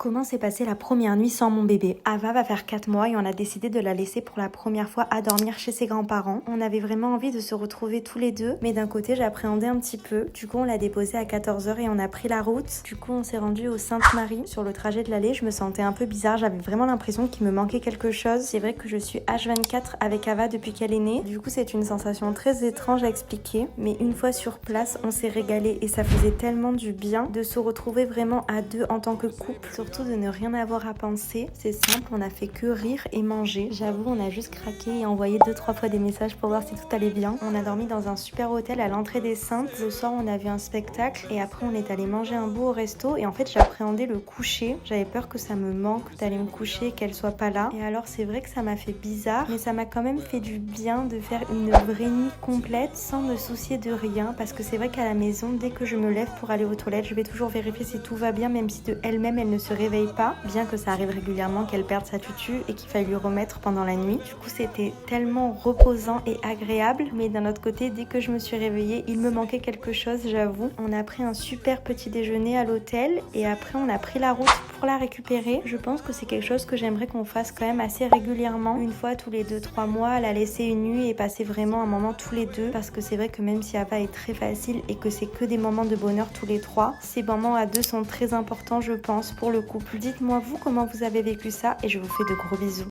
Comment s'est passée la première nuit sans mon bébé? Ava va faire 4 mois et on a décidé de la laisser pour la première fois à dormir chez ses grands-parents. On avait vraiment envie de se retrouver tous les deux, mais d'un côté j'appréhendais un petit peu. Du coup on l'a déposée à 14h et on a pris la route. Du coup on s'est rendu au Sainte-Marie. Sur le trajet de l'aller, je me sentais un peu bizarre, j'avais vraiment l'impression qu'il me manquait quelque chose. C'est vrai que je suis H24 avec Ava depuis qu'elle est née. Du coup c'est une sensation très étrange à expliquer, mais une fois sur place, on s'est régalé et ça faisait tellement du bien de se retrouver vraiment à deux en tant que couple. Surtout de ne rien avoir à penser, c'est simple, on a fait que rire et manger. J'avoue, on a juste craqué et envoyé 2-3 fois des messages pour voir si tout allait bien. On a dormi dans un super hôtel à l'entrée des Saintes. Le soir, on a vu un spectacle et après on est allé manger un bout au resto et en fait j'appréhendais le coucher. J'avais peur que ça me manque d'aller me coucher et qu'elle soit pas là. Et alors c'est vrai que ça m'a fait bizarre, mais ça m'a quand même fait du bien de faire une vraie nuit complète sans me soucier de rien, parce que c'est vrai qu'à la maison, dès que je me lève pour aller aux toilettes, je vais toujours vérifier si tout va bien, même si de elle-même elle ne se réveille pas, bien que ça arrive régulièrement qu'elle perde sa tutu et qu'il faille lui remettre pendant la nuit. Du coup c'était tellement reposant et agréable, mais d'un autre côté, dès que je me suis réveillée, il me manquait quelque chose, j'avoue. On a pris un super petit déjeuner à l'hôtel et après on a pris la route pour la récupérer. Je pense que c'est quelque chose que j'aimerais qu'on fasse quand même assez régulièrement, une fois tous les 2-3 mois, la laisser une nuit et passer vraiment un moment tous les deux, parce que c'est vrai que même si Ava est très facile et que c'est que des moments de bonheur tous les trois, ces moments à deux sont très importants je pense pour le couple. Dites-moi vous comment vous avez vécu ça et je vous fais de gros bisous.